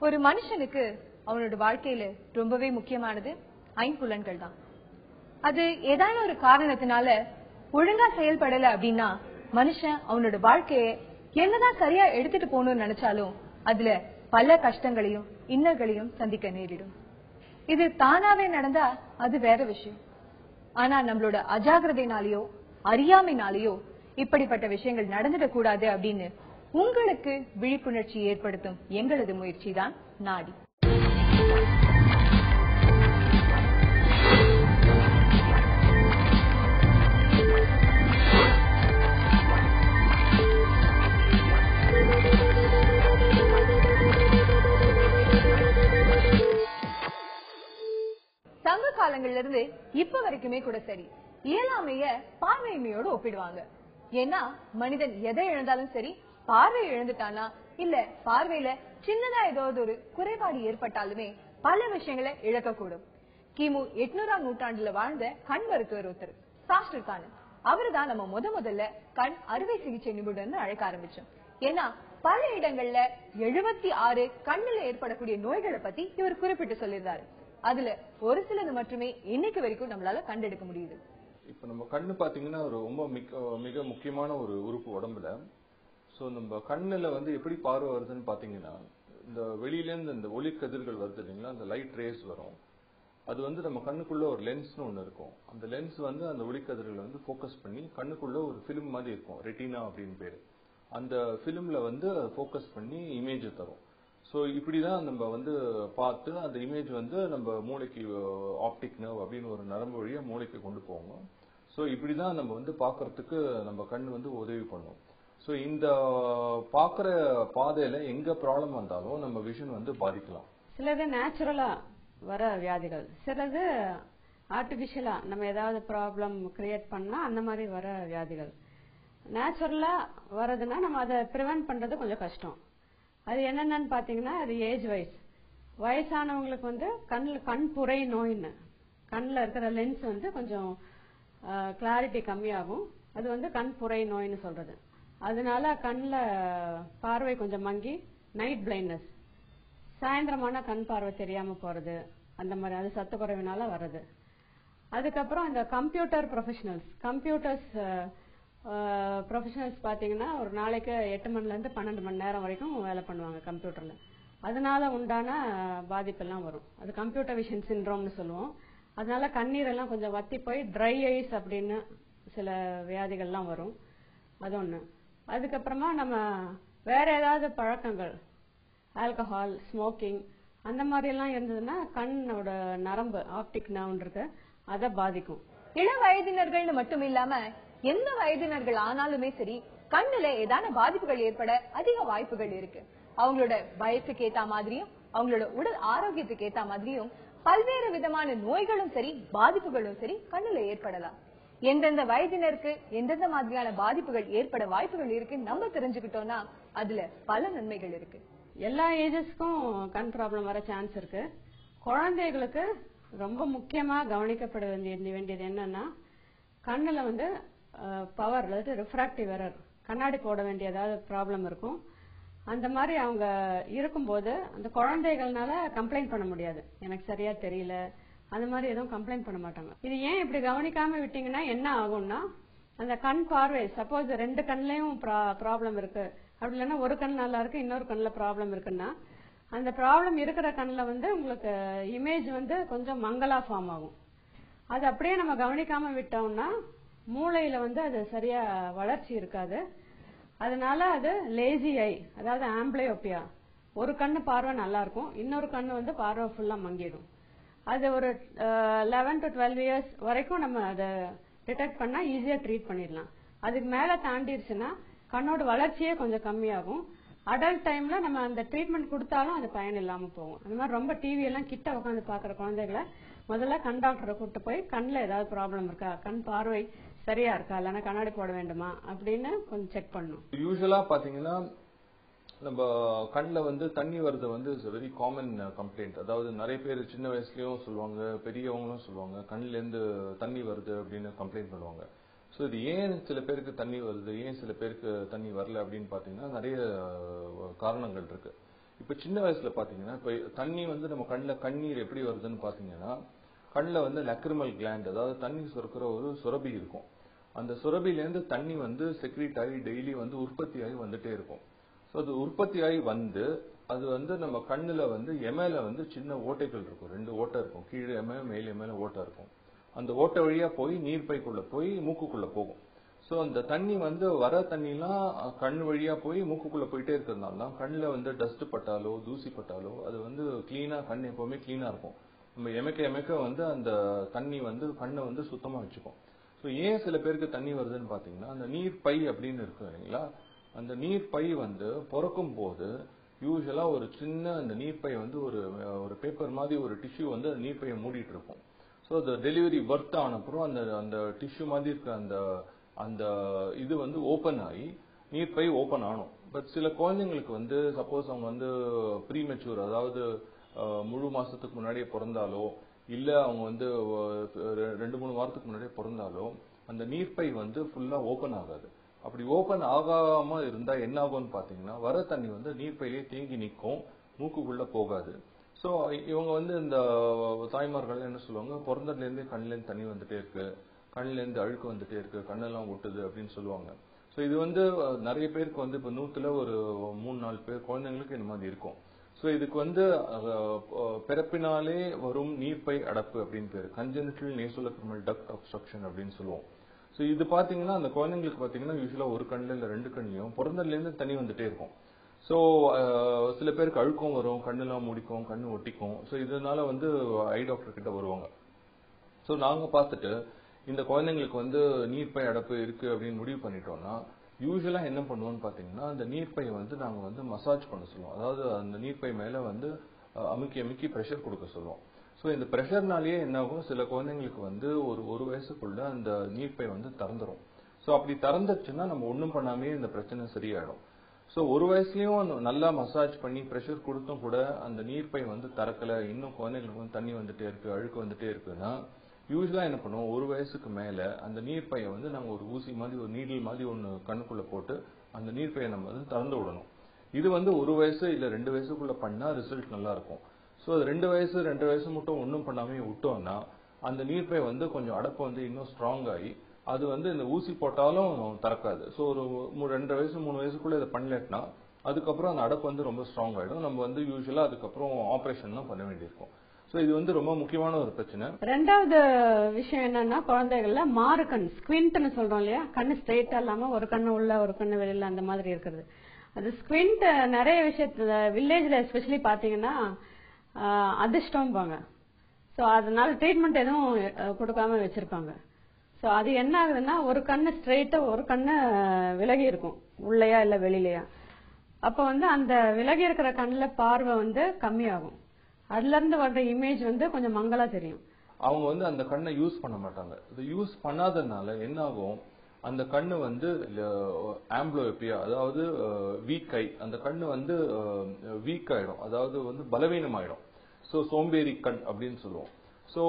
ஒரு மனுஷனுக்கு அவனோட வாழ்க்கையில ரொம்பவே முக்கியமானது ஐம்புலன்கள் தான். அது ஏதாவது ஒரு காரணத்தினால ஒழுங்கா செயல்படல அப்படின்னா மனுஷன் அவனோட வாழ்க்கைய என்னதான் சரியா எடுத்துட்டு போகணும்னு நினைச்சாலும் அதுல பல கஷ்டங்களையும் இன்னல்களையும் சந்திக்க நேரிடும். இது தானாவே நடந்தா அது வேற விஷயம். ஆனா நம்மளோட அஜாகிரதைனாலேயோ அறியாமைனாலேயோ இப்படிப்பட்ட விஷயங்கள் நடந்துடக் கூடாது அப்படின்னு உங்களுக்கு விழிப்புணர்ச்சி ஏற்படுத்தும் எங்களது முயற்சி தான் நாடி. சங்க காலங்கள்ல இருந்து இப்ப வரைக்குமே கூட சரி, இயலாமைய பார்வையின்மையோடு ஒப்பிடுவாங்க. ஏன்னா மனிதன் எதை இழந்தாலும் சரி, பார்வை இழந்துட்டானா இல்ல பார்வையில சின்னதா ஏதாவது ஒரு குறைபாடு ஏற்பட்டாலுமே பல விஷயங்களை இழக்கக்கூடும். கிமு 800ஆம் நூற்றாண்டுல வாழ்ந்த கண் மருத்துவர் ஒருத்தர் சாஸ்டர் கான். அவருதான் நம்ம முதல்ல கண் அறுவை சிகிச்சை நிபுணர்னு அழைக்க ஆரம்பிச்சோம். ஏன்னா பல இடங்கள்ல 76 கண்ணுல ஏற்படக்கூடிய நோய்களை பத்தி இவர் குறிப்பிட்டு சொல்லியிருந்தாரு. அதுல ஒரு சிலது மட்டுமே இன்னைக்கு வரைக்கும் நம்மளால கண்டெடுக்க முடியுது. இப்ப நம்ம கண்ணு பாத்தீங்கன்னா ரொம்ப மிக முக்கியமான ஒரு உறுப்பு உடம்புல. சோ நம்ம கண்ணுல எப்படி பார்வை வருதுன்னு பாத்தீங்கன்னா, இந்த வெளியில இருந்து இந்த ஒளி கதிர்கள் வருது இல்லைங்களா, அந்த லைட் ரேஸ் வரும். அது நம்ம கண்ணுக்குள்ள ஒரு லென்ஸ்னு ஒண்ணு இருக்கும். அந்த லென்ஸ் அந்த ஒளி கதிர்களை போக்கஸ் பண்ணி கண்ணுக்குள்ள ஒரு பிலிம் மாதிரி இருக்கும், ரெட்டினா அப்படின்னு பேரு. அந்த பிலிம்ல போக்கஸ் பண்ணி இமேஜ் தரும். சோ இப்படிதான் நம்ம பார்த்து அந்த இமேஜ் நம்ம மூளைக்கு ஆப்டிக் நர்வ் அப்படின்னு ஒரு நரம்பு வழியா மூளைக்கு கொண்டு போவோம். சோ இப்படிதான் நம்ம பாக்குறதுக்கு நம்ம கண் உதவி பண்ணும். சோ இந்த பாக்குற பாதையில எங்க ப்ராப்ளம் வந்தாலும் நம்ம விஷன் பாதிக்கலாம். சிலது நேச்சுரலா வர வியாதிகள், சிலது ஆர்டிபிஷியலா நம்ம ஏதாவது ப்ராப்ளம் கிரியேட் பண்ணா அந்த மாதிரி வர வியாதிகள். நேச்சுரலா வரதுன்னா நம்ம அதை ப்ரிவென்ட் பண்றது கொஞ்சம் கஷ்டம். அது என்னென்னு பாத்தீங்கன்னா, அது ஏஜ் வைஸ். வயசானவங்களுக்கு கண் புரை நோயின்னு, கண்ணில் இருக்கிற லென்ஸ் கொஞ்சம் கிளாரிட்டி கம்மியாகும். அது கண் புரை நோயின்னு சொல்றது. அதனால கண்ணில் பார்வை கொஞ்சம் மங்கி நைட் பிளைண்ட்னஸ், சாயந்தரமான கண் பார்வை தெரியாம போறது, அந்த மாதிரி அது சத்து குறைவினால வருது. அதுக்கப்புறம் இந்த கம்ப்யூட்டர்ஸ் ப்ரொஃபஷனல்ஸ் பாத்தீங்கன்னா ஒரு நாளைக்கு 8 மணில இருந்து 12 மணி நேரம் வரைக்கும் வேலை பண்ணுவாங்க கம்ப்யூட்டர்ல. அதனால உண்டான பாதிப்பெல்லாம் வரும். அது கம்ப்யூட்டர் விஷன் சிண்ட்ரோம்னு சொல்லுவோம். அதனால கண்ணீரெல்லாம் கொஞ்சம் வத்தி போய் ட்ரை ஐஸ் அப்படின்னு சில வியாதிகள்லாம் வரும். அது ஒண்ணு. அதுக்கப்புறமா நம்ம வேற ஏதாவது பழக்கங்கள், ஆல்கஹால், ஸ்மோக்கிங் அந்த மாதிரி எல்லாம் இருந்ததுன்னா கண்ணோட நரம்பு ஆப்டிக் நர்வ் இருக்கு, அதை பாதிக்கும். இள வயதினர்கள் மட்டும் இல்லாம எந்த வயதினர்கள் ஆனாலுமே சரி, கண்ணுல ஏதான பாதிப்புகள் ஏற்பட அதிக வாய்ப்புகள் இருக்கு. அவங்களோட வயசுக்கு ஏத்த மாதிரியும் அவங்களோட உடல் ஆரோக்கியத்துக்கு ஏத்த மாதிரியும் பல்வேறு விதமான நோய்களும் சரி பாதிப்புகளும் சரி கண்ணுல ஏற்படலாம். எந்தெந்த வயதினருக்கு எந்தெந்த மாதிரியான பாதிப்புகள் ஏற்பட வாய்ப்புகள் இருக்கு நம்ம தெரிஞ்சுக்கிட்டோம்னா அதுல பல நன்மைகள் இருக்கு. எல்லா ஏஜஸ்க்கும் கண் ப்ராப்ளம் வர சான்ஸ் இருக்கு. குழந்தைகளுக்கு ரொம்ப முக்கியமா கவனிக்கப்பட வேண்டியது என்னன்னா, கண்ணுல பவர், அதாவது ரிஃப்ராக்டிவ் எரர், கண்ணாடி போட வேண்டிய ஏதாவது ப்ராப்ளம் இருக்கும். அந்த மாதிரி அவங்க இருக்கும்போது அந்த குழந்தைகள்னால கம்ப்ளைண்ட் பண்ண முடியாது, எனக்கு சரியா தெரியல, அந்த மாதிரி எதுவும் கம்ப்ளைண்ட் பண்ண மாட்டாங்க. இது ஏன் இப்படி கவனிக்காம விட்டீங்கன்னா என்ன ஆகும்னா, அந்த கண் பார்வை சப்போஸ் 2 கண்லயும் ப்ராப்ளம் இருக்கு, அப்படி இல்லைன்னா ஒரு கண் நல்லா இருக்கு இன்னொரு கண்ணுல ப்ராப்ளம் இருக்குன்னா, அந்த ப்ராப்ளம் இருக்கிற கண்ணுல உங்களுக்கு இமேஜ் கொஞ்சம் மங்கலா ஃபார்ம் ஆகும். அது அப்படியே நம்ம கவனிக்காம விட்டோம்னா மூளையில அது சரியா வளர்ச்சி இருக்காது. அதனால அது லேசி ஐ, அதாவது ஆம்பிளையோபியா. ஒரு கண்ணு பார்வை நல்லா இருக்கும், இன்னொரு கண்ணு பார்வை ஃபுல்லா மங்கிடும். அது ஒரு 11 to 12 இயர்ஸ் வரைக்கும் நம்ம அதை டிடெக்ட் பண்ணா ஈஸியா ட்ரீட் பண்ணிடலாம். அதுக்கு மேல தாண்டிடுச்சுன்னா கண்ணோட வளர்ச்சியே கொஞ்சம் கம்மியாகும். அடல்ட் டைம்ல நம்ம அந்த ட்ரீட்மெண்ட் கொடுத்தாலும் அது பயன் இல்லாம போகும். அந்த மாதிரி ரொம்ப டிவி எல்லாம் கிட்ட உட்காந்து பாக்குற குழந்தைகளை முதல்ல கண் டாக்டரை கூட்டு போய் கண்ணுல ஏதாவது ப்ராப்ளம் இருக்கா, கண் பார்வை சரியா இருக்கா, இல்லைன்னா கண்ணாடி போட வேண்டுமா அப்படின்னு கொஞ்சம் செக் பண்ணணும். யூசுவலா பாத்தீங்கன்னா நம்ம கண்ணில் தண்ணி வருது இஸ் வெரி காமன் கம்ப்ளைண்ட். அதாவது நிறைய பேர் சின்ன வயசுலயும் சொல்லுவாங்க, பெரியவங்களும் சொல்லுவாங்க, கண்ணுல இருந்து தண்ணி வருது அப்படின்னு கம்ப்ளைண்ட் பண்ணுவாங்க. ஸோ இது ஏன் சில பேருக்கு தண்ணி வருது, ஏன் சில பேருக்கு தண்ணி வரல அப்படின்னு பாத்தீங்கன்னா நிறைய காரணங்கள் இருக்கு. இப்ப சின்ன வயசுல பாத்தீங்கன்னா இப்ப தண்ணி வந்து நம்ம கண்ணுல கண்ணீர் எப்படி வருதுன்னு பாத்தீங்கன்னா கண்ணுல வந்து லக்ரிமல் கிளாண்ட் அதாவது தண்ணி சுரக்கிற ஒரு சுரபி இருக்கும். அந்த சுரபில இருந்து தண்ணி வந்து செக்ரீட் ஆகி டெய்லி வந்து உற்பத்தி ஆகி வந்துட்டே இருக்கும். ஸோ அது உற்பத்தி ஆகி வந்து அது வந்து நம்ம கண்ணுல வந்து எமையில வந்து சின்ன ஓட்டைகள் இருக்கும், 2 ஓட்டை இருக்கும், கீழே எமை மேல் எமையில ஓட்டை இருக்கும். அந்த ஓட்டை வழியா போய் நீர்ப்பைக்குள்ள போய் மூக்குக்குள்ள போகும். ஸோ அந்த தண்ணி வந்து வர தண்ணிலாம் கண் வழியா போய் மூக்குக்குள்ள போயிட்டே இருக்கிறதுனால தான் கண்ணுல வந்து டஸ்ட் பட்டாலோ தூசி பட்டாலோ அது வந்து கிளீனா, கண் எப்பவுமே கிளீனா இருக்கும். நம்ம எமைக்க எமைக்க வந்து அந்த தண்ணி வந்து கண்ணை வந்து சுத்தமா வச்சுக்கும். ஸோ ஏன் சில பேருக்கு தண்ணி வருதுன்னு பாத்தீங்கன்னா அந்த நீர் பை அப்படின்னு இருக்கு இல்லைங்களா, அந்த நீர் பை வந்து பிறக்கும் போது யூஸ்வலா ஒரு சின்ன அந்த நீர்ப்பை வந்து ஒரு பேப்பர் மாதிரி ஒரு டிஷ்யூ வந்து அந்த நீர்ப்பையை மூடிட்டு இருக்கும். ஸோ அந்த டெலிவரி பர்த் ஆன அப்புறம் அந்த டிஷ்யூ மாதிரி இருக்க அந்த இது வந்து ஓபன் ஆகி நீர்ப்பை ஓபன் ஆனும். பட் சில குழந்தைங்களுக்கு வந்து சப்போஸ் அவங்க வந்து ப்ரீமெச்சூர் அதாவது முழு மாசத்துக்கு முன்னாடியே பிறந்தாலோ இல்ல அவங்க வந்து 2-3 வாரத்துக்கு முன்னாடியே பிறந்தாலோ அந்த நீர்ப்பை வந்து ஃபுல்லா ஓபன் ஆகாது. அப்படி ஓபன் ஆகாம இருந்தா என்ன ஆகும்னு பாத்தீங்கன்னா வர தண்ணி வந்து நீர்ப்பையிலே தேங்கி நிற்கும், மூக்குக்குள்ள போகாது. சோ இவங்க வந்து இந்த தாய்மார்கள் என்ன சொல்லுவாங்க, பிறந்ததுல இருந்தே கண்ணுல இருந்து தண்ணி வந்துட்டே இருக்கு, கண்ணுல இருந்து அழுக்கு வந்துட்டே இருக்கு, கண்ணெல்லாம் ஒட்டுது அப்படின்னு சொல்லுவாங்க. சோ இது வந்து நிறைய பேருக்கு வந்து இப்ப 100ல ஒரு 3-4 பேர் குழந்தைங்களுக்கு இந்த மாதிரி இருக்கும். சோ இதுக்கு வந்து பிறப்பினாலே வரும் நீர்ப்பை அடப்பு அப்படின்னு பேரு, கன்ஜெனிட்டல் நேசோலக்ரிமல் டக்ட் அப்ஸ்ட்ரக்ஷன் அப்படின்னு சொல்லுவோம். சோ இது பாத்தீங்கன்னா அந்த குழந்தைங்களுக்கு பாத்தீங்கன்னா யூஸ்வலா ஒரு கண்ணுல இல்ல 2 கண்ணிலையும் பிறந்ததுல இருந்து தண்ணி வந்துட்டே இருக்கும். சோ சில பேருக்கு அழுக்கம் வரும், கண்ணெல்லாம் முடிக்கும், கண்ணு ஒட்டிக்கும். சோ இதனால வந்து ஐ டாக்டர் கிட்ட வருவாங்க. சோ நாங்க பார்த்துட்டு இந்த குழந்தைங்களுக்கு வந்து நீர்ப்பை அடப்பு இருக்கு அப்படின்னு முடிவு பண்ணிட்டோம்னா யூஸ்வலா என்ன பண்ணுவோம்னு பாத்தீங்கன்னா அந்த நீர்ப்பையை வந்து நாங்க வந்து மசாஜ் பண்ண சொல்லுவோம். அதாவது அந்த நீர்ப்பை மேல வந்து அமுக்கி அமுக்கி பிரஷர் கொடுக்க சொல்லுவோம். சோ இந்த பிரஷர்னாலேயே என்ன ஆகும், சில குழந்தைங்களுக்கு வந்து ஒரு வயசுக்குள்ள அந்த நீர்ப்பை வந்து திறந்துரும். சோ அப்படி திறந்துச்சுன்னா நம்ம ஒண்ணும் பண்ணாமே இந்த பிரச்சனை சரியாயிடும். சோ ஒரு வயசுலயும் நல்லா மசாஜ் பண்ணி பிரஷர் கொடுத்தும் கூட அந்த நீர்ப்பை வந்து திறக்கல, இன்னும் குழந்தைங்களுக்கு வந்து தண்ணி வந்துட்டே இருக்கு, அழுக்கு வந்துட்டே இருக்குன்னா யூஸ்வலா என்ன பண்ணுவோம், ஒரு வயசுக்கு மேல அந்த நீர்ப்பையை வந்து நாங்க ஒரு ஊசி மாதிரி ஒரு நீடில் மாதிரி ஒண்ணு கண்ணுக்குள்ள போட்டு அந்த நீர்ப்பையை நம்ம வந்து திறந்து விடணும். இது வந்து 1 வயசு இல்ல 2 வயசுக்குள்ள பண்ணா ரிசல்ட் நல்லா இருக்கும். சோ அது 2 வயசு மட்டும் ஒன்றும் பண்ணாமே விட்டோம்னா அந்த நீர்ப்பை வந்து கொஞ்சம் அடப்பு வந்து இன்னும் ஸ்ட்ராங் ஆகி அது வந்து இந்த ஊசி போட்டாலும் திறக்காது. சோ ஒரு 2 வயசு 3 வயசுக்குள்ள இதை பண்ணலன்னா அதுக்கப்புறம் அந்த அடப்பு வந்து ரொம்ப ஸ்ட்ராங் ஆயிடும். நம்ம வந்து யூஸ்வலா அதுக்கப்புறம் ஆபரேஷன் தான் பண்ண வேண்டியிருக்கும். சோ இது வந்து ரொம்ப முக்கியமான ஒரு பிரச்சனை. ரெண்டாவது விஷயம் என்னன்னா குழந்தைகள்ல மாறு கண் ஸ்குவிண்ட்னு சொல்றோம் இல்லையா, கண்ணு ஸ்ட்ரெயிட்டா இல்லாம ஒரு கண்ணு உள்ள ஒரு கண்ணு வெளியில அந்த மாதிரி இருக்கிறது. அது ஸ்குவிண்ட் நிறைய விஷயத்துல வில்லேஜ்ல எஸ்பெஷலி பாத்தீங்கன்னா அதிர்ஷ்டம்பாங்க. சோ அதனால ட்ரீட்மெண்ட் எதுவும் கொடுக்காம வச்சிருப்பாங்க. சோ அது என்ன ஆகுதுன்னா ஒரு கண்ணு ஸ்ட்ரெயிட்டா ஒரு கண்ணு விலகி இருக்கும், உள்ளயா இல்ல வெளியிலயா. அப்ப வந்து அந்த விலகி இருக்கிற கண்ணுல பார்வை வந்து கம்மியாகும். அதுல இருந்து வர்ற இமேஜ் வந்து கொஞ்சம் மங்களா தெரியும். அவங்க வந்து அந்த கண்ணை யூஸ் பண்ண மாட்டாங்க. இது யூஸ் பண்ணாதனால என்ன ஆகும், அந்த கண்ணு வந்து ஆம்பிளோபியா அதாவது வீக் ஐ, அந்த கண்ணு வந்து வீக் ஆயிடும், அதாவது வந்து பலவீனமாயிடும். சோ சோம்பேறி கண் அப்படின்னு சொல்லுவோம். சோ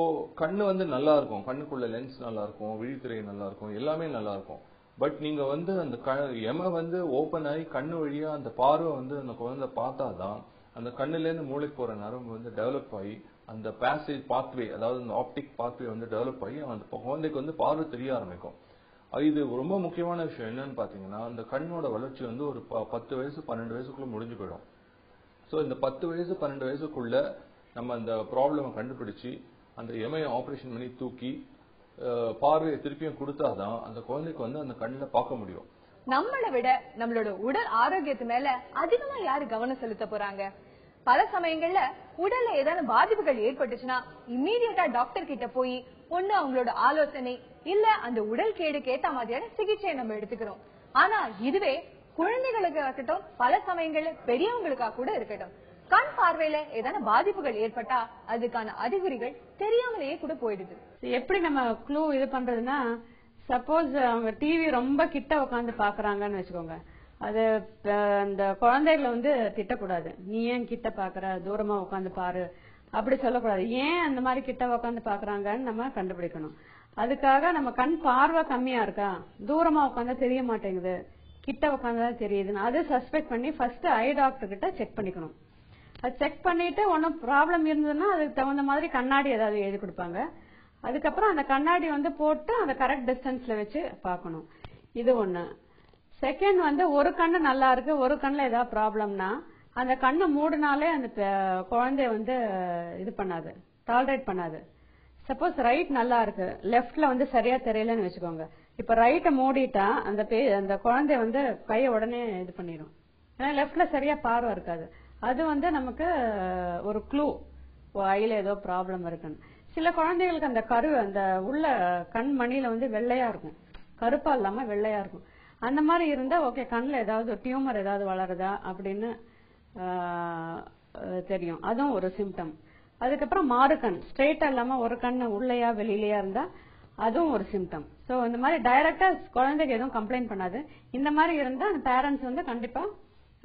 கண்ணு வந்து நல்லா இருக்கும், கண்ணுக்குள்ள லென்ஸ் நல்லா இருக்கும், விழித்திரை நல்லா இருக்கும், எல்லாமே நல்லா இருக்கும். பட் நீங்க வந்து அந்த எம வந்து ஓபன் ஆகி கண்ணு வழியா அந்த பார்வை வந்து அந்த குழந்தை பார்த்தாதான் அந்த கண்ணுல இருந்து மூளைக்கு போற நரம்பு வந்து டெவலப் ஆகி அந்த பேசேஜ் பாத்வே அதாவது அந்த ஆப்டிக் பாத்வே வந்து டெவலப் ஆகி அந்த குழந்தைக்கு வந்து பார்வை தெரிய ஆரம்பிக்கும். இது ரொம்ப முக்கியமான விஷயம் என்னன்னு பாத்தீங்கன்னா அந்த கண்ணோட வளர்ச்சி வந்து ஒரு 10 வயசு 12 வயசுக்குள்ள முடிஞ்சு போயிடும். சோ இந்த 10 வயசு 12 வயசுக்குள்ள நம்ம அந்த ப்ராப்ளம் கண்டுபிடிச்சு அந்த எமையை ஆபரேஷன் பண்ணி தூக்கி பார்வையை திருப்பியும் கொடுத்தாதான் அந்த குழந்தைக்கு வந்து அந்த கண்ணுல பார்க்க முடியும். நம்மளை விட நம்மளோட உடல் ஆரோக்கியத்து மேல அதிகமா யாரு கவனம் செலுத்த போறாங்க? பல சமயங்கள்ல உடல்ல ஏதாவது பாதிப்புகள் ஏற்பட்டுச்சுன்னா இம்மீடியட்டா டாக்டர் கிட்ட போய் ஒண்ணு அவங்களோட ஆலோசனை இல்ல அந்த உடல் கேடுக்கு ஏத்த மாதிரியான சிகிச்சையை நம்ம எடுத்துக்கிறோம். ஆனா இதுவே குழந்தைகளுக்கு இருக்கட்டும், பல சமயங்கள்ல பெரியவங்களுக்கா கூட இருக்கட்டும், கண் பார்வையில ஏதாவது பாதிப்புகள் ஏற்பட்டா அதுக்கான அறிகுறிகள் தெரியாமலேயே கூட போயிடுது. எப்படி நம்ம க்ளூ இது பண்றதுன்னா, சப்போஸ் அவங்க டிவி ரொம்ப கிட்ட உட்காந்து பாக்குறாங்கன்னு வச்சுக்கோங்க, அது அந்த குழந்தைகளை வந்து திட்டக்கூடாது. நீ ஏன் கிட்ட பாக்குற, தூரமா உட்காந்து பாரு அப்படி சொல்லக்கூடாது. ஏன் அந்த மாதிரி கிட்ட உட்காந்து பாக்குறாங்கன்னு நம்ம கண்டுபிடிக்கணும். அதுக்காக நம்ம கண் பார்வை கம்மியா இருக்கா, தூரமா உட்காந்தா தெரிய மாட்டேங்குது, கிட்ட உட்காந்தா தெரியுதுன்னு அது சஸ்பெக்ட் பண்ணி ஃபர்ஸ்ட் ஐ டாக்டர் கிட்ட செக் பண்ணிக்கணும். அது செக் பண்ணிட்டு ஒன்றும் ப்ராப்ளம் இருந்ததுன்னா அதுக்கு தகுந்த மாதிரி கண்ணாடி ஏதாவது எழுதி கொடுப்பாங்க. அதுக்கப்புறம் அந்த கண்ணாடி வந்து போட்டு அந்த கரெக்ட் டிஸ்டன்ஸ்ல வச்சு பார்க்கணும். இது ஒண்ணு. செகண்ட் வந்து ஒரு கண்ணு நல்லா இருக்கு, ஒரு கண்ணுல ஏதாவது ப்ராப்ளம்னா அந்த கண்ணை மூடினாலே அந்த குழந்தைய வந்து இது பண்ணாது, டாலரேட் பண்ணாது. சப்போஸ் ரைட் நல்லா இருக்கு, லெப்ட்ல வந்து சரியா தெரியலன்னு வச்சுக்கோங்க. இப்ப ரைட்டை மூடிட்டா அந்த குழந்தைய வந்து கையை உடனே இது பண்ணிடும். ஏன்னா லெப்ட்ல சரியா பார்வை இருக்காது. அது வந்து நமக்கு ஒரு க்ளூ, ஐல ஏதோ ப்ராப்ளம் இருக்குன்னு. சில குழந்தைகளுக்கு அந்த உள்ள கண் மணியில வந்து வெள்ளையா இருக்கும், கருப்பா இல்லாம வெள்ளையா இருக்கும். அந்த மாதிரி இருந்தா ஓகே, கண்ணுல ஏதாவது டியூமர் ஏதாவது வளருதா அப்படின்னு தெரியும். அதுவும் ஒரு சிம்டம். அதுக்கப்புறம் மாறுகண், ஸ்ட்ரெயிட்டா இல்லாம ஒரு கண்ணு உள்ளையா வெளியிலயா இருந்தா அதுவும் ஒரு சிம்டம். சோ இந்த மாதிரி டைரக்டா குழந்தைக்கு எதுவும் கம்ப்ளைண்ட் பண்ணாது. இந்த மாதிரி இருந்தா அந்த பேரண்ட்ஸ் வந்து கண்டிப்பா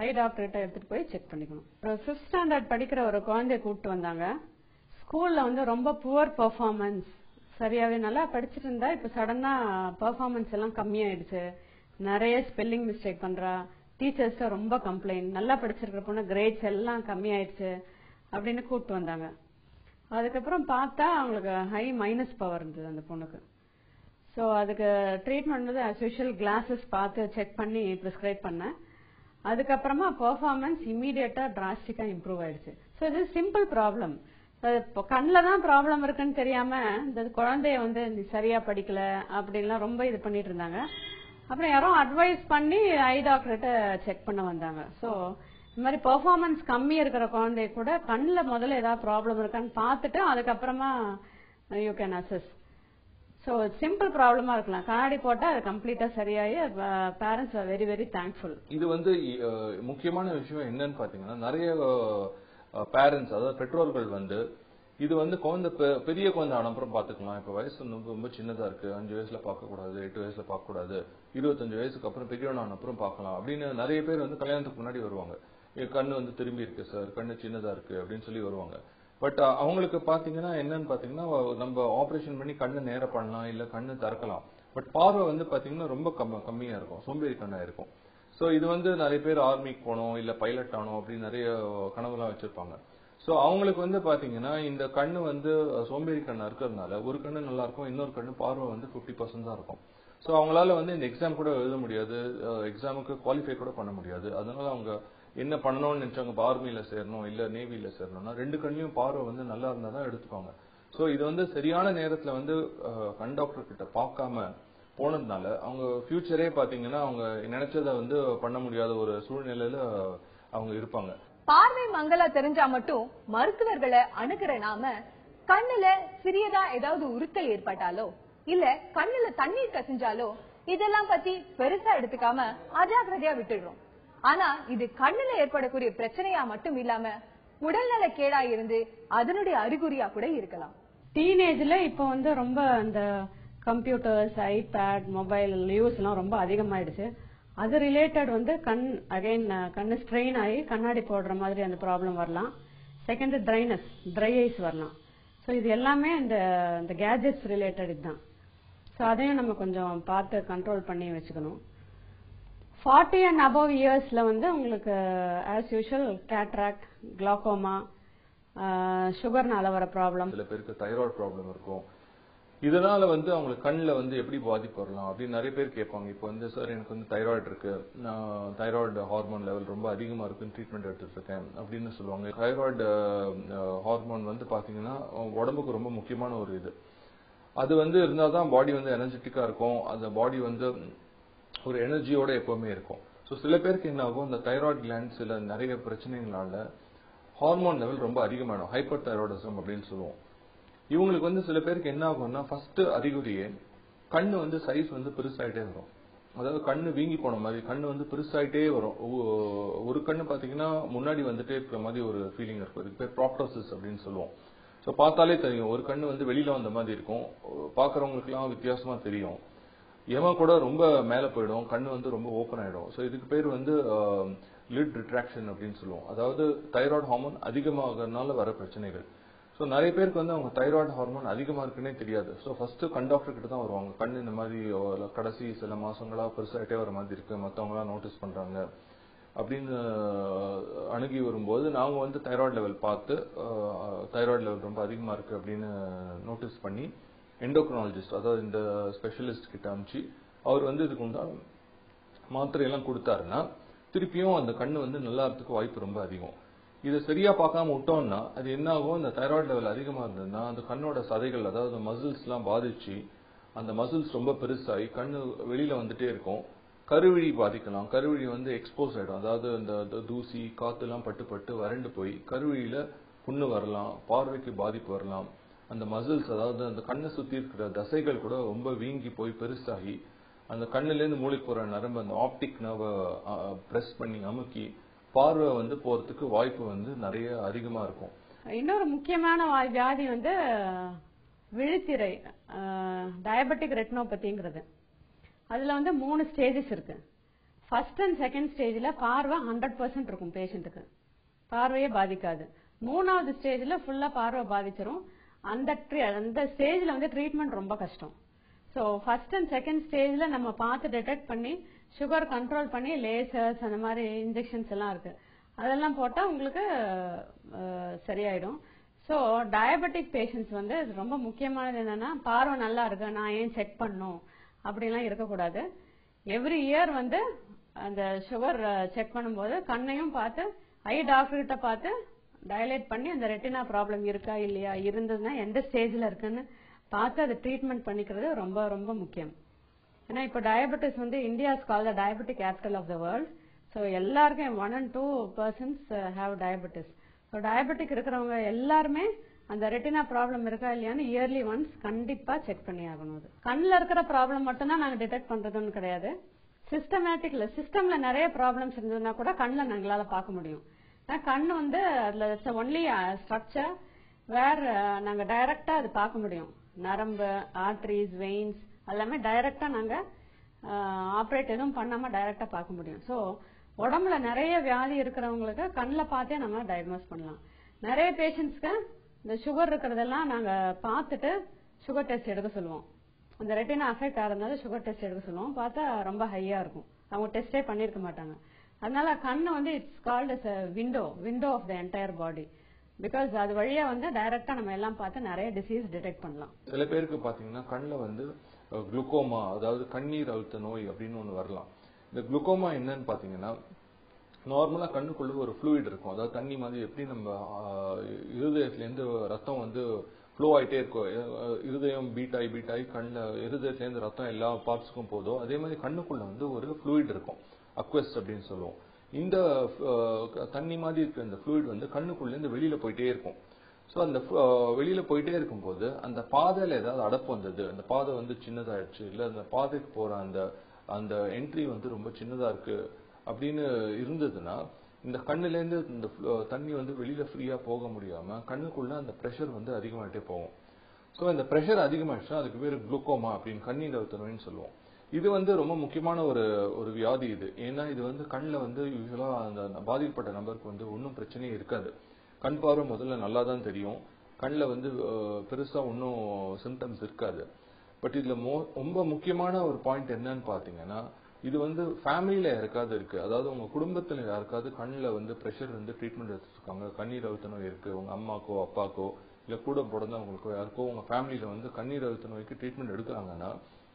ஐ டாக்டர் கிட்ட எடுத்துட்டு போய் செக் பண்ணிக்கணும். 5th ஸ்டாண்டர்ட் படிக்கிற ஒரு குழந்தைய கூப்பிட்டு வந்தாங்க. ஸ்கூல்ல வந்து ரொம்ப புவர் பெர்ஃபார்மன்ஸ், சரியாவே நல்லா படிச்சுட்டு இருந்தா இப்ப சடனா பெர்ஃபார்மன்ஸ் எல்லாம் கம்மியாயிடுச்சு, நிறைய ஸ்பெல்லிங் மிஸ்டேக் பண்றா, டீச்சர்ஸ் ரொம்ப கம்ப்ளைண்ட், நல்லா படிச்சிருக்கிற பொண்ணு கிரேட்ஸ் எல்லாம் கம்மியாயிடுச்சு அப்படின்னு கூப்பிட்டு வந்தாங்க. அதுக்கப்புறம் பார்த்தா அவங்களுக்கு ஹை மைனஸ் பவர் இருந்தது அந்த பொண்ணுக்கு. ஸோ அதுக்கு ட்ரீட்மெண்ட் வந்து ஆஸ் யூஷுவல் கிளாஸஸ் பார்த்து செக் பண்ணி ப்ரிஸ்கிரைப் பண்ணேன். அதுக்கப்புறமா பெர்ஃபார்மன்ஸ் இம்மீடியட்டா டிராஸ்டிக்கா இம்ப்ரூவ் ஆயிடுச்சு. ஸோ இது சிம்பிள் ப்ராப்ளம். கண்ணில் தான் ப்ராப்ளம் இருக்குன்னு தெரியாம இந்த குழந்தைய வந்து சரியா படிக்கல அப்படின்லாம் ரொம்ப இது பண்ணிட்டு இருந்தாங்க. அப்புறம் யாரோ அட்வைஸ் பண்ணி ஐ டாக்டர்கிட்ட செக் பண்ண வந்தாங்க. ஸோ இந்த மாதிரி பெர்ஃபார்மன்ஸ் கம்மி இருக்கிற குழந்தைய கூட கண்ணில் முதல்ல ஏதாவது ப்ராப்ளம் இருக்கான்னு பார்த்துட்டு அதுக்கப்புறமா you can assess. So simple ப்ராப்ளமா இருக்கலாம், கண்ணாடி போட்டா அது கம்ப்ளீட்டா சரியாயி parents are very very thankful. இது வந்து முக்கியமான விஷயம் என்னன்னு பாத்தீங்கன்னா, நிறைய பேரண்ட்ஸ், அதாவது பெற்றோர்கள் வந்து இது வந்து குழந்தை பெரிய குழந்தை அனுப்புறம் பாத்துக்கலாம், இப்ப வயசு ரொம்ப சின்னதா இருக்கு, 5 வயசுல பார்க்க கூடாது, 8 வயசுல பார்க்க கூடாது, 25 வயசுக்கு அப்புறம் பெரியவன அனுப்புறம் பார்க்கலாம் அப்படின்னு நிறைய பேர் வந்து கல்யாணத்துக்கு முன்னாடி வருவாங்க. கண்ணு வந்து திரும்பி இருக்கு சார், கண்ணு சின்னதா இருக்கு அப்படின்னு சொல்லி வருவாங்க. பட் அவங்களுக்கு பாத்தீங்கன்னா என்னன்னு பாத்தீங்கன்னா, நம்ம ஆபரேஷன் பண்ணி கண்ணு நேர பண்ணலாம், இல்ல கண்ணு திறக்கலாம். பட் பார்வை வந்து பாத்தீங்கன்னா ரொம்ப கம்மியா இருக்கும், சோம்பேறி கண்ணா இருக்கும். சோ இது வந்து நிறைய பேர் ஆர்மிக்கு போனோம், இல்ல பைலட் ஆனோம் அப்படின்னு நிறைய கனவுலாம் வச்சிருப்பாங்க. சோ அவங்களுக்கு வந்து பாத்தீங்கன்னா இந்த கண்ணு வந்து சோம்பேறி கண்ணா இருக்கிறதுனால ஒரு கண்ணு நல்லா இருக்கும், இன்னொரு கண்ணு பார்வை வந்து 50% தான் இருக்கும். சோ அவங்களால வந்து இந்த எக்ஸாம் கூட எழுத முடியாது, எக்ஸாமுக்கு குவாலிஃபை கூட பண்ண முடியாது. அதனால அவங்க என்ன பண்ணணும்னு நினைச்சாங்க, ஆர்மியில சேரணும் இல்ல நேவில சேரணும்னா 2 கண்ணையும் பார்வை வந்து நல்லா இருந்தா தான் எடுத்துப்பாங்க. சோ இது வந்து சரியான நேரத்துல வந்து கண் டாக்டர் கிட்ட பார்க்காம போனதுனால அவங்க ஃபியூச்சரே பாத்தீங்கன்னா அவங்க நினைச்சதை வந்து பண்ண முடியாத ஒரு சூழ்நிலையில அவங்க இருப்பாங்க. பார்வை மங்களா தெரிஞ்சா மட்டும் மருத்துவர்களை அணுகிற நாம கண்ணுல சிறியதா ஏதாவது உறுத்தல் ஏற்பட்டாலோ இல்ல கண்ணுல தண்ணீர் கசிஞ்சாலோ இதெல்லாம் பத்தி பெருசா எடுத்துக்காம அஜாக்கிரதையா விட்டுடுறோம். ஆனா இது கண்ணுல ஏற்படக்கூடிய பிரச்சனையா மட்டும் இல்லாம உடல்நல கேடா இருந்து அதனுடைய அறிகுறியா கூட இருக்கலாம். டீனேஜ்ல இப்ப வந்து ரொம்ப அந்த கம்ப்யூட்டர்ஸ், ஐபேட், மொபைல் யூஸ் எல்லாம் ரொம்ப அதிகமாயிடுச்சு. அது ரிலேட்டட் வந்து கண்ணு ஸ்ட்ரெயின் ஆகி கண்ணாடி போடுற மாதிரி அந்த ப்ராப்ளம் வரலாம். செகண்ட் ட்ரை ஐஸ் வரலாம். ஸோ இது எல்லாமே இந்த கேஜெட்ஸ் ரிலேட்டட் இதுதான். ஸோ அதையும் நம்ம கொஞ்சம் பார்த்து கண்ட்ரோல் பண்ணி வச்சுக்கணும். 40 and above இயர்ஸ்ல வந்து உங்களுக்கு ஆஸ் யூஷுவல் கேட்ராக்ட், கிளாக்கோமா, சுகர்னால வர ப்ராப்ளம், சில பேருக்கு தைராய்டு ப்ராப்ளம் இருக்கும். இதனால வந்து அவங்களுக்கு கண்ணில் வந்து எப்படி பாதிப்பு வரலாம் அப்படின்னு நிறைய பேர் கேட்பாங்க. இப்போ வந்து சார் எனக்கு வந்து தைராய்டு இருக்கு, நான் தைராய்டு ஹார்மோன் லெவல் ரொம்ப அதிகமா இருக்குன்னு ட்ரீட்மெண்ட் எடுத்துட்டு இருக்கேன் அப்படின்னு சொல்லுவாங்க. தைராய்டு ஹார்மோன் வந்து பாத்தீங்கன்னா உடம்புக்கு ரொம்ப முக்கியமான ஒரு இது. அது வந்து இருந்தாதான் பாடி வந்து எனர்ஜெட்டிக்கா இருக்கும், அந்த பாடி வந்து ஒரு எனர்ஜியோட எப்பவுமே இருக்கும். ஸோ சில பேருக்கு என்ன ஆகும், இந்த தைராய்டு கிளாண்ட் சில நிறைய பிரச்சனைகளால ஹார்மோன் லெவல் ரொம்ப அதிகமாயிடும், ஹைப்பர் தைராய்டிசம் அப்படின்னு சொல்லுவோம். இவங்களுக்கு வந்து சில பேருக்கு என்ன ஆகும்னா, ஃபர்ஸ்ட் அறிகுறியே கண்ணு வந்து சைஸ் வந்து பெருசாயிட்டே வரும். அதாவது கண்ணு வீங்கி போன மாதிரி கண்ணு வந்து பெருசாயிட்டே வரும். ஒரு கண்ணு பாத்தீங்கன்னா முன்னாடி வந்துட்டே இருக்கிற மாதிரி ஒரு ஃபீலிங் இருக்கும். இதுக்கு பேர் ப்ராப்டோசிஸ் அப்படின்னு சொல்லுவோம். ஸோ பார்த்தாலே தெரியும், ஒரு கண்ணு வந்து வெளியில வந்த மாதிரி இருக்கும், பாக்குறவங்களுக்கு எல்லாம் வித்தியாசமா தெரியும். ஏமா கூட ரொம்ப மேல போயிடும், கண்ணு வந்து ரொம்ப ஓப்பன் ஆயிடும். ஸோ இதுக்கு பேர் வந்து லிட் ரிட்ராக்ஷன் அப்படின்னு சொல்லுவோம். அதாவது தைராய்டு ஹார்மோன் அதிகமாகறதுனால வர பிரச்சனைகள். ஸோ நிறைய பேருக்கு வந்து அவங்க தைராய்டு ஹார்மோன் அதிகமா இருக்குன்னே தெரியாது. ஸோ ஃபர்ஸ்ட் கண் டாக்டர் கிட்ட தான் வருவாங்க. கண்ணு இந்த மாதிரி கடைசி சில மாசங்களா பெருசாயிட்டே வர மாதிரி இருக்கு, மற்றவங்களா நோட்டீஸ் பண்றாங்க, அப்படின்னு அணுகி வரும்போது நாங்க வந்து தைராய்டு லெவல் பார்த்து தைராய்டு லெவல் ரொம்ப அதிகமா இருக்கு அப்படின்னு நோட்டீஸ் பண்ணி எண்டோக்ரினாலஜிஸ்ட், அதாவது இந்த ஸ்பெஷலிஸ்ட் கிட்ட அனுப்பிச்சு அவர் வந்து இதுக்கு உண்டான மாத்திரையெல்லாம் கொடுத்தாருன்னா திருப்பியும் அந்த கண்ணு வந்து நல்லா இருக்கிறதுக்கு வாய்ப்பு ரொம்ப அதிகம். இதை சரியா பார்க்காம விட்டோம்னா அது என்ன ஆகும், இந்த தைராய்டு லெவல் அதிகமா இருந்ததுன்னா அந்த கண்ணோட சதைகள், அதாவது மசில்ஸ் எல்லாம் பாதிச்சு அந்த மசில்ஸ் ரொம்ப பெருசாகி கண்ணு வெளியில வந்துட்டே இருக்கும். கருவிழி பாதிக்கலாம். கருவிழி வந்து எக்ஸ்போஸ் ஆயிடும். அதாவது இந்த தூசி காத்து எல்லாம் பட்டு பட்டு வறண்டு போய் கருவிழியில புண்ணு வரலாம், பார்வைக்கு பாதிப்பு வரலாம். அந்த மசில்ஸ், அதாவது அந்த கண்ணை சுத்தி இருக்கிற தசைகள் கூட ரொம்ப வீங்கி போய் பெருசாகி அந்த கண்ணுல இருந்து மூளைக்கு போற நரம்பு, அந்த ஆப்டிக் நர்வை பிரஸ் பண்ணி அமுக்கி பார்வை வந்து போறதுக்கு வாய்ப்பு வந்து நிறைய அதிகமா இருக்கும். இன்னொரு முக்கியமான வியாதி வந்து விழித்திரை, டயபெட்டிக் ரெட்டினோபதிங்கிறது. அதுல வந்து 3 ஸ்டேஜஸ் இருக்கு. ஃபர்ஸ்ட் அண்ட் செகண்ட் ஸ்டேஜ்ல பார்வை 100% இருக்கும், பேஷண்ட்டுக்கு பார்வையே பாதிக்காது. 3வது ஸ்டேஜ்ல ஃபுல்லா பார்வை பாதிச்சிரும். அந்த ஸ்டேஜ்ல வந்து ட்ரீட்மெண்ட் ரொம்ப கஷ்டம். ஸோ ஃபர்ஸ்ட் அண்ட் செகண்ட் ஸ்டேஜ்ல நம்ம பார்த்து டிடெக்ட் பண்ணி சுகர் கண்ட்ரோல் பண்ணி லேசர்ஸ் அந்த மாதிரி இன்ஜெக்ஷன்ஸ் எல்லாம் இருக்கு, அதெல்லாம் போட்டா உங்களுக்கு சரியாயிடும். ஸோ டயபெட்டிக் பேஷண்ட்ஸ் வந்து ரொம்ப முக்கியமானது என்னன்னா, பார்வை நல்லா இருக்கு நான் ஏன் செக் பண்ணும் அப்படிலாம் இருக்கக்கூடாது. எவ்ரி இயர் வந்து அந்த சுகர் செக் பண்ணும்போது கண்ணையும் பார்த்து ஐ டாக்டர் கிட்ட பார்த்து டயலேட் பண்ணி அந்த ரெட்டினா ப்ராப்ளம் இருக்கா இல்லையா, இருந்ததுன்னா எந்த ஸ்டேஜ்ல இருக்குன்னு பார்த்து அதை ட்ரீட்மெண்ட் பண்ணிக்கிறது ரொம்ப ரொம்ப முக்கியம். ஏன்னா இப்போ டயபெட்டிஸ் வந்து India's call the diabetic capital of the world. So எல்லாருக்கும் 1 and 2 persons have diabetes. So diabetic இருக்கிறவங்க எல்லாருமே அந்த ரெட்டினா ப்ராப்ளம் இருக்கா இல்லையான்னு இயர்லி ஒன்ஸ் கண்டிப்பா செக் பண்ணி ஆகணும். அது கண்ணில் இருக்கிற ப்ராப்ளம் மட்டும்தான் நாங்கள் டிடெக்ட் பண்றதுன்னு கிடையாது. சிஸ்டம்ல நிறைய ப்ராப்ளம்ஸ் இருந்ததுன்னா கூட கண்ணில் நாங்களால பார்க்க முடியும். கண்ணு வந்து அதுல ஒன்லி ஸ்ட்ரக்சர் வேற நாங்க டைரக்டா அது பார்க்க முடியும். நரம்பு, ஆர்டரிஸ், வெயின்ஸ் எல்லாமே டைரக்டா நாங்க ஆப்ரேட் எதுவும் பண்ணாம டைரக்டா பார்க்க முடியும். ஸோ உடம்புல நிறைய வியாதி இருக்கிறவங்களுக்கு கண்ணில் பார்த்தே நம்ம டயக்னோஸ் பண்ணலாம். நிறைய பேஷண்ட்ஸ்க்கு இந்த சுகர் இருக்கிறதெல்லாம் நாங்க பார்த்துட்டு சுகர் டெஸ்ட் எடுக்க சொல்லுவோம். அந்த ரெட்டினா அஃபெக்ட் ஆகிறதுனால சுகர் டெஸ்ட் எடுக்க சொல்லுவோம். பார்த்தா ரொம்ப ஹையா இருக்கும், அவங்க டெஸ்டே பண்ணிருக்க மாட்டாங்க. அதனால கண்ணு வந்து it's called as window of the entire body. Because அது வழியா வந்து டைரக்டா நம்ம எல்லாம் பார்த்து நிறைய டிசீஸ் டிடெக்ட் பண்ணலாம். சில பேருக்கு பாத்தீங்கன்னா கண்ணில் வந்து குளுக்கோமா, அதாவது கண்ணீர் அழுத்த நோய் அப்படின்னு ஒண்ணு வரலாம். இந்த குளுக்கோமா என்னன்னு பாத்தீங்கன்னா, நார்மலா கண்ணுக்குள்ள ஒரு ஃப்ளூயிட் இருக்கும், அதாவது தண்ணி மாதிரி. எப்படி நம்ம இருதயத்துல இருந்து ரத்தம் வந்து ஃப்ளோ ஆயிட்டே இருக்கும், இருதயம் பீட் ஆகி கண்ணில் இருதயத்துல இருந்து ரத்தம் எல்லா பார்ட்ஸுக்கும் போதோ, அதே மாதிரி கண்ணுக்குள்ள வந்து ஒரு ஃப்ளூயிட் இருக்கும், அக்வஸ் அப்படின்னு சொல்லுவோம். இந்த தண்ணி மாதிரி இருக்கிற இந்த ஃப்ளூயிட் வந்து கண்ணுக்குள்ள இருந்து வெளியில போயிட்டே இருக்கும். ஸோ அந்த வெளியில போயிட்டே இருக்கும்போது அந்த பாதையில ஏதாவது அடப்பு வந்தது, அந்த பாதை வந்து சின்னதாயிடுச்சு, இல்ல அந்த பாதைக்கு போற அந்த என்ட்ரி வந்து ரொம்ப சின்னதா இருக்கு அப்படின்னு இருந்ததுன்னா, இந்த கண்ணுல இருந்து இந்த தண்ணி வந்து வெளியில ஃப்ரீயா போக முடியாம கண்ணுக்குள்ள அந்த பிரஷர் வந்து அதிகமாயிட்டே போகும். ஸோ இந்த பிரஷர் அதிகமாயிடுச்சுன்னா அதுக்கு பேர் குளுக்கோமா அப்படின்னு கண்ணீர் அழுத்த நோயின்னு சொல்லுவோம். இது வந்து ரொம்ப முக்கியமான ஒரு வியாதி இது. ஏன்னா இது வந்து கண்ணில் வந்து யூஸ்வலா அந்த பாதிக்கப்பட்ட நபருக்கு வந்து ஒன்றும் பிரச்சனையே இருக்காது. கண் பார்வை முதல்ல நல்லா தான் தெரியும், கண்ணில் வந்து பெருசா ஒன்றும் சிம்டம்ஸ் இருக்காது. பட் இதுல ரொம்ப முக்கியமான ஒரு பாயிண்ட் என்னன்னு பாத்தீங்கன்னா, இது வந்து ஃபேமிலியில யாருக்காவது இருக்கு, அதாவது உங்க குடும்பத்துல யாருக்காவது கண்ணில் வந்து பிரஷர் வந்து ட்ரீட்மெண்ட் எடுத்துருக்காங்க, கண்ணீர் அழுத்த நோய் இருக்கு, உங்க அம்மாக்கோ அப்பாக்கோ இல்ல கூட பிறந்தவங்களுக்கோ யாருக்கோ உங்க ஃபேமிலியில வந்து கண்ணீர் அழுத்த நோய்க்கு ட்ரீட்மெண்ட் எடுக்கிறாங்கன்னா,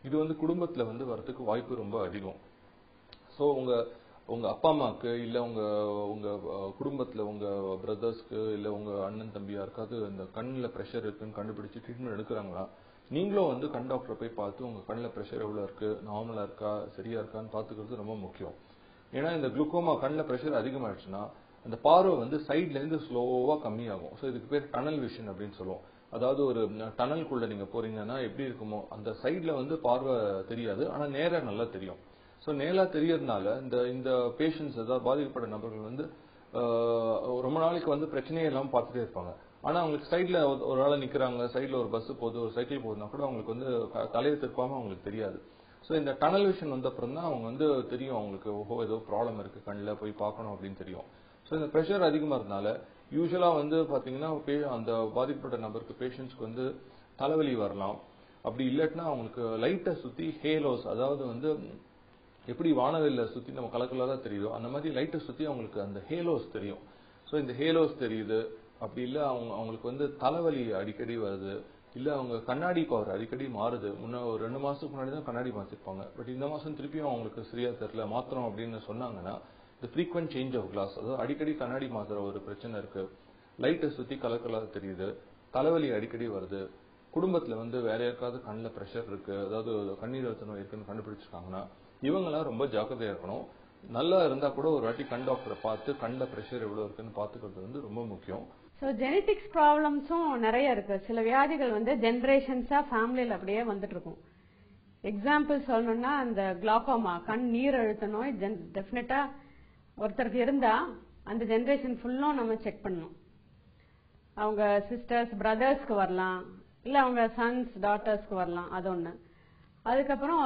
இது வந்து குடும்பத்துல வந்து வரதுக்கு வாய்ப்பு ரொம்ப அதிகம். ஸோ உங்க அப்பா அம்மாக்கு இல்ல உங்க குடும்பத்துல உங்க பிரதர்ஸ்க்கு இல்ல உங்க அண்ணன் தம்பி யாருக்காவது இந்த கண்ணில் பிரஷர் இருக்குன்னு கண்டுபிடிச்சு ட்ரீட்மெண்ட் எடுக்கிறாங்களா, நீங்களும் வந்து கண் டாக்டரை போய் பார்த்து உங்க கண்ணில் பிரஷர் எவ்வளவு இருக்கு, நார்மலா இருக்கா, சரியா இருக்கான்னு பாத்துக்கிறது ரொம்ப முக்கியம். ஏன்னா இந்த குளுக்கோமா கண்ணில் பிரஷர் அதிகமாயிடுச்சுன்னா அந்த பார்வை வந்து சைட்ல இருந்து ஸ்லோவா கம்மியாகும். ஸோ இதுக்கு பேர் டனல் விஷன் அப்படின்னு சொல்லுவோம். அதாவது ஒரு டனல்குள்ள நீங்க போறீங்கன்னா எப்படி இருக்குமோ அந்த சைட்ல வந்து பார்வை தெரியாது, ஆனா நேரா நல்லா தெரியும். ஸோ நேரா தெரியறதுனால இந்த பேஷண்ட்ஸ், அதாவது பாதிக்கப்பட்ட நபர்கள் வந்து ரொம்ப நாளைக்கு வந்து பிரச்சனையே இல்லாம பார்த்துட்டே இருப்பாங்க. ஆனா அவங்களுக்கு சைட்ல ஒரு ஆள் நிக்கிறாங்க, சைட்ல ஒரு பஸ் போகுது, ஒரு சைக்கிள் போகுதுன்னா கூட அவங்களுக்கு வந்து தலையை திருப்பாம அவங்களுக்கு தெரியாது. ஸோ இந்த டனல் விஷன் வந்த அப்புறம் தான் அவங்க வந்து தெரியும் அவங்களுக்கு ஏதோ ப்ராப்ளம் இருக்கு கண்ணில் போய் பார்க்கணும் அப்படின்னு தெரியும். ஸோ இந்த ப்ரெஷர் அதிகமா இருந்தால யூஸ்வலா வந்து பாத்தீங்கன்னா அந்த பாதிக்கப்பட்ட நபருக்கு பேஷண்ட்ஸ்க்கு வந்து தலைவலி வரலாம். அப்படி இல்லாட்டினா அவங்களுக்கு லைட்டை சுத்தி ஹேலோஸ், அதாவது வந்து எப்படி வானவில்ல சுத்தி நம்ம கலக்கலா தெரியுதோ அந்த மாதிரி லைட்டை சுத்தி அவங்களுக்கு அந்த ஹேலோஸ் தெரியும். ஸோ இந்த ஹேலோஸ் தெரியுது, அப்படி இல்லை அவங்களுக்கு வந்து தலைவலி அடிக்கடி வருது, இல்லை அவங்க கண்ணாடி பவர் அடிக்கடி மாறுது. முன்ன ஒரு 2 மாசத்துக்கு முன்னாடி தான் கண்ணாடி மாத்திருப்பாங்க, பட் இந்த மாசம் திருப்பியும் அவங்களுக்கு சரியா தெரியல மாத்திரம் அப்படின்னு சொன்னாங்கன்னா இந்த ஃப்ரீக்வென்ட் சேஞ்ச் ஆஃப் கிளாஸ், அதாவது அடிக்கடி கண்ணாடி மாத்துற ஒரு பிரச்சனை இருக்கு, லைட்டை சுத்தி கலக்கலா தெரியுது, தலைவலி அடிக்கடி வருது, குடும்பத்துல வந்து வேற யாருக்காவது கண்ணில் ப்ரெஷர் இருக்கு, அதாவது கண்ணீர் அழுத்த நோய் இருக்குன்னு கண்டுபிடிச்சிருக்காங்கன்னா இவங்கெல்லாம் ரொம்ப ஜாக்கிரதையா இருக்கணும். நல்லா இருந்தா கூட ஒரு வாட்டி கண் டாக்டரை பார்த்து கண்ணில் ப்ரெஷர் எவ்வளவு இருக்குன்னு பாத்துக்கிறது வந்து ரொம்ப முக்கியம். ஸோ ஜெனட்டிக்ஸ் ப்ராப்ளம்ஸும் நிறைய இருக்கு. சில வியாதிகள் வந்து ஜெனரேஷன்ஸா ஃபேமிலியில் அப்படியே வந்துட்டு இருக்கும். எக்ஸாம்பிள் சொல்லணும்னா அந்த கிளாக்கோமா, கண் நீர் அழுத்த நோய் டெஃபினட்டா ஒருத்தருக்கு இருந்தா அந்த ஜெனரேஷன் ஃபுல்லும் நம்ம செக் பண்ணணும். அவங்க சிஸ்டர்ஸ் பிரதர்ஸ்க்கு வரலாம், இல்ல அவங்க சன்ஸ் டாட்டர்ஸ்க்கு வரலாம், அது ஒண்ணு. அதுக்கப்புறம்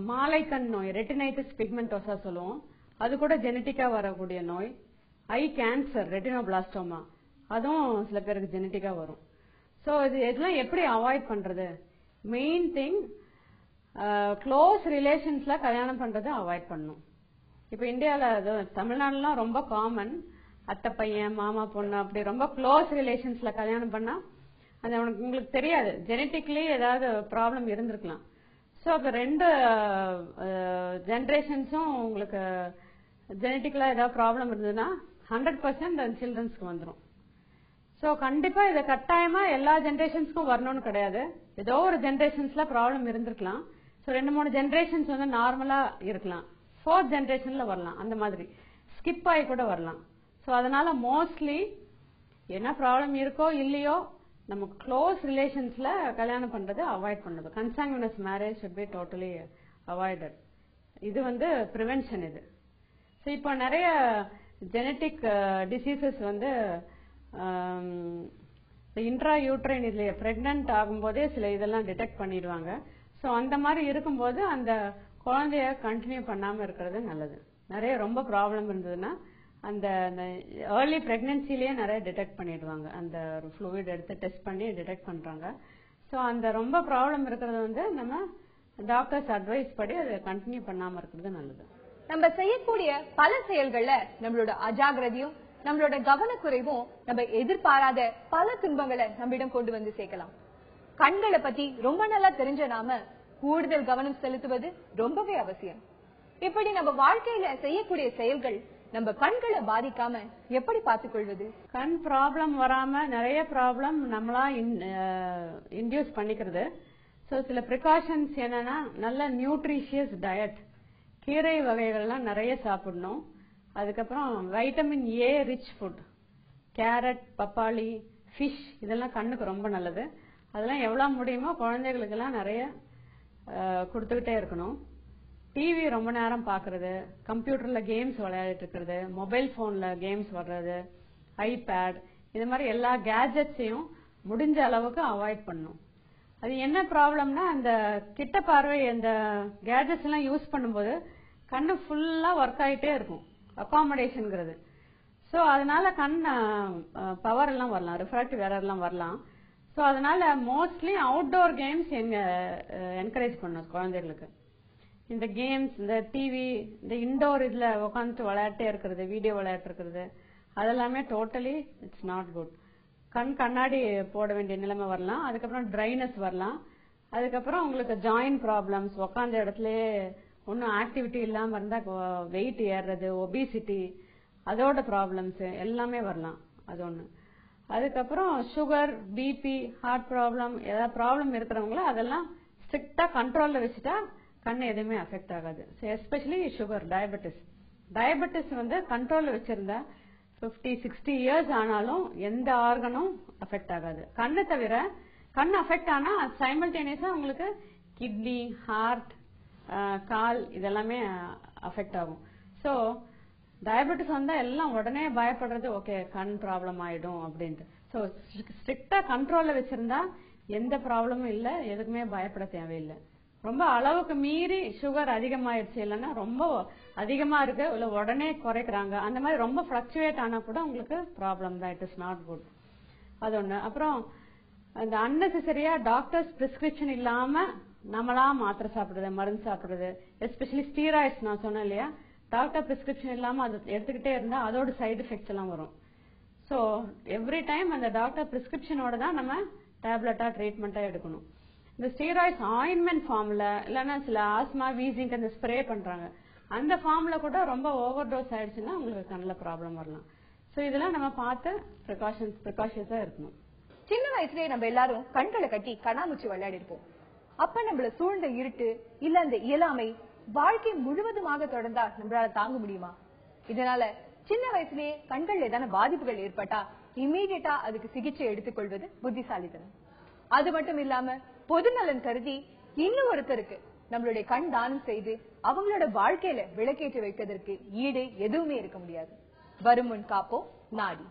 மாலைக்கண் நோய், ரெட்டினைட்டிஸ் பிக்மெண்டோசா சொல்லுவோம், அது கூட ஜெனட்டிக்கா வரக்கூடிய நோய். ஐ கேன்சர், ரெட்டினோபிளாஸ்டோமா, அதுவும் சில பேருக்கு ஜெனட்டிக்கா வரும். ஸோ இதெல்லாம் எப்படி அவாய்ட் பண்றது? மெயின் திங், க்ளோஸ் ரிலேஷன்ஸ்ல கல்யாணம் பண்றதை அவாய்ட் பண்ணணும். இப்ப இந்தியாவில் தமிழ்நாடுலாம் ரொம்ப காமன், அத்தை பையன் மாமா பொண்ணு அப்படி ரொம்ப க்ளோஸ் ரிலேஷன்ஸ்ல கல்யாணம் பண்ணா அது உங்களுக்கு தெரியாது, ஜெனட்டிக்லி ஏதாவது ப்ராப்ளம் இருந்திருக்கலாம். ஸோ அப்ப 2 ஜெனரேஷன்ஸும் உங்களுக்கு ஜெனட்டிக்ல ஏதாவது ப்ராப்ளம் இருந்ததுன்னா 100% அந்த சில்ட்ரன்ஸ்க்கு வந்துடும். ஸோ கண்டிப்பா இதை கட்டாயமா எல்லா ஜெனரேஷன்ஸ்க்கும் வரணும்னு கிடையாது. ஏதோ ஒரு ஜெனரேஷன்ஸ்ல ப்ராப்ளம் இருந்திருக்கலாம். ஸோ 2-3 ஜெனரேஷன்ஸ் வந்து நார்மலா இருக்கலாம், 4th ஜெனரேஷன்ல வரலாம், அந்த மாதிரி ஸ்கிப் ஆகி கூட வரலாம். ஸோ அதனால மோஸ்ட்லி என்ன ப்ராப்ளம் இருக்கோ இல்லையோ நம்ம க்ளோஸ் ரிலேஷன்ஸ்ல கல்யாணம் பண்றது அவாய்ட் பண்ணது. Consanguineous marriage should be totally avoided. இது வந்து ப்ரிவென்ஷன் இது. ஸோ இப்போ நிறைய ஜெனட்டிக் டிசீசஸ் வந்து இன்ட்ரா யூட்ரைன் இதுல பிரெக்னன்ட் ஆகும்போதே சில இதெல்லாம் டிடெக்ட் பண்ணிடுவாங்க. ஸோ அந்த மாதிரி இருக்கும்போது அந்த குழந்தைய கண்டினியூ பண்ணாம இருக்கிறது நல்லது. நிறைய ரொம்ப ப்ராப்ளம் இருந்ததுன்னா அந்த ஏர்லி பிரெக்னன்சிலேயே நிறைய டிடெக்ட் பண்ணிடுவாங்க, அந்த ஃப்ளூயிட் எடுத்து டெஸ்ட் பண்ணி டிடெக்ட் பண்றாங்க. ஸோ அந்த ரொம்ப ப்ராப்ளம் இருக்கிறது வந்து நம்ம டாக்டர்ஸ் அட்வைஸ் படி அதை கண்டினியூ பண்ணாம இருக்கிறது நல்லது. நம்ம செய்யக்கூடிய பல செயல்கள்ல நம்மளோட அஜாகிரதையும் நம்மளோட கவனக்குறைவும் நம்ம எதிர்பாராத பல துன்பங்களை நம்மிடம் கொண்டு வந்து சேர்க்கலாம். கண்களை பத்தி ரொம்ப நல்லா தெரிஞ்ச நாம கூடுதல் கவனம் செலுத்துவது ரொம்பவே அவசியம். இப்படி நம்ம வாழ்க்கையில செய்யக்கூடிய செயல்கள் நம்ம கண்களை பாதிக்காம எப்படி பார்த்துக்கொள்வது? கண் ப்ராப்ளம் வராம நிறைய ப்ராப்ளம் நம்மளா இன்டியூஸ் பண்ணிக்கிறது. ஸோ சில ப்ரிகாஷன்ஸ் என்னன்னா, நல்ல நியூட்ரிஷியஸ் டயட், கீரை வகைகள்லாம் நிறைய சாப்பிடணும். அதுக்கப்புறம் vitamin A rich food, carrot, பப்பாளி, ஃபிஷ், இதெல்லாம் கண்ணுக்கு ரொம்ப நல்லது. அதெல்லாம் எவ்வளவு முடியுமோ குழந்தைகளுக்கெல்லாம் நிறைய கொடுத்துக்கிட்டே இருக்கணும். டிவி ரொம்ப நேரம் பாக்குறது, கம்ப்யூட்டர்ல கேம்ஸ் விளையாடிட்டு இருக்கிறது, மொபைல் போன்ல கேம்ஸ் வர்றது, ஐபேட், இது மாதிரி எல்லா கேஜெட்ஸையும் முடிஞ்ச அளவுக்கு அவாய்ட் பண்ணும். அது என்ன ப்ராப்ளம்னா, அந்த கிட்ட பார்வை அந்த கேஜெட்ஸ் எல்லாம் யூஸ் பண்ணும்போது கண்ணு ஃபுல்லா ஒர்க் ஆகிட்டே இருக்கும், அகாமடேஷன்ங்கிறது. ஸோ அதனால கண் பவர் எல்லாம் வரலாம், ரிஃப்ராக்டிவ் எரர் எல்லாம் வரலாம். ஸோ அதனால மோஸ்ட்லி அவுட்டோர் கேம்ஸ் என்கரேஜ் பண்ணும் குழந்தைகளுக்கு. இந்த கேம்ஸ், இந்த டிவி, இந்த இன்டோர் இதுல உட்காந்துட்டு விளையாட்டே இருக்கிறது, வீடியோ விளையாட்டு இருக்கிறது, அதெல்லாமே டோட்டலி இட்ஸ் நாட் குட். கண்ணாடி போட வேண்டிய நிலைமை வரலாம். அதுக்கப்புறம் ட்ரைனஸ் வரலாம். அதுக்கப்புறம் உங்களுக்கு ஜாயிண்ட் ப்ராப்ளம்ஸ், உட்காந்த இடத்துலயே ஒன்னும் ஆக்டிவிட்டி இல்லாம இருந்தா வெயிட் ஏறுறது, ஒபிசிட்டி, அதோட ப்ராப்ளம்ஸ் எல்லாமே வரலாம். அது ஒண்ணு. அதுக்கப்புறம் சுகர், பிபி, ஹார்ட் ப்ராப்ளம், ஏதாவது ப்ராப்ளம் இருக்கிறவங்கள அதெல்லாம் ஸ்ட்ரிக்டா கண்ட்ரோல்ல வச்சுட்டா கண்ணு எதுவுமே அஃபெக்ட் ஆகாது. எஸ்பெஷலி சுகர், டயபெட்டிஸ் வந்து கண்ட்ரோல்ல வச்சிருந்தா 50-60 இயர்ஸ் ஆனாலும் எந்த ஆர்கனும் அஃபெக்ட் ஆகாது. கண்ணு தவிர, கண் அஃபெக்ட் ஆனா சைமல்டேனியஸா உங்களுக்கு கிட்னி, ஹார்ட், கால் இதெல்லாமே அஃபெக்ட் ஆகும். ஸோ டயபெட்டிஸ் வந்தா எல்லாம் உடனே பயப்படுறது, ஓகே கண் ப்ராப்ளம் ஆயிடும் அப்படின்ட்டு. ஸோ ஸ்ட்ரிக்டா கண்ட்ரோல்ல வச்சிருந்தா எந்த ப்ராப்ளமும் இல்லை, எதுக்குமே பயப்பட தேவையில்லை. ரொம்ப அளவுக்கு மீறி சுகர் அதிகமாயிடுச்சு, இல்லைன்னா ரொம்ப அதிகமா இருக்கு, இல்ல உடனே குறைக்கிறாங்க, அந்த மாதிரி ரொம்ப பிளக்சுவேட் ஆனா கூட உங்களுக்கு ப்ராப்ளம் தான். It is not good. அது ஒண்ணு. அப்புறம் அந்த அன்னெசரியா டாக்டர்ஸ் பிரிஸ்கிரிப்ஷன் இல்லாம நம்மளா மாத்திரை சாப்பிடுறது, மருந்து சாப்பிடுறது, எஸ்பெஷலி ஸ்டீராய்ட்ஸ் நான் சொன்னேன் இல்லையா, டாக்டர் பிரிஸ்கிரிப்ஷன் இல்லாம அதை எடுத்துக்கிட்டே இருந்தா அதோட சைடு எஃபெக்ட்ஸ் எல்லாம் வரும். ஸோ எவ்ரி டைம் அந்த டாக்டர் பிரிஸ்கிரிப்ஷனோட தான் நம்ம டேப்லெட்டா ட்ரீட்மெண்டா எடுக்கணும். இந்த ஸ்டீராய்ட்ஸ் ஆயின்மெண்ட் ஃபார்ம்ல இல்லைன்னா சில ஆஸ்மா வீசிங் அந்த ஸ்ப்ரே பண்றாங்க, அந்த ஃபார்ம்ல கூட ரொம்ப ஓவர் டோஸ் ஆயிடுச்சுன்னா உங்களுக்கு கண்ணில் ப்ராப்ளம் வரலாம். ஸோ இதெல்லாம் நம்ம பார்த்து ப்ரிகாஷன்ஸா இருக்கணும். சின்ன வயசுலயே நம்ம எல்லாரும் கண்களை கட்டி கண்ணாமூச்சி விளையாடி இருப்போம். அப்ப நம்மள சூழ்ந்த இருட்டு இல்ல அந்த இயலாமை வாழ்க்கை முழுவதுமாக தொடர்ந்தா நம்மளால தாங்க முடியுமா? இதனால சின்ன வயசுலயே கண்கள்ல ஏதான பாதிப்புகள் ஏற்பட்டா இம்மீடியட்டா அதுக்கு சிகிச்சை எடுத்துக்கொள்வது புத்திசாலித்தனம். அது மட்டும் இல்லாம பொது நலன் கருதி இன்னும் ஒருத்தருக்கு நம்மளுடைய கண் தானம் செய்து அவங்களோட வாழ்க்கையில விளக்கேற்றி வைப்பதற்கு ஈடு எதுவுமே இருக்க முடியாது. வருமுன் காப்போம் நாடி.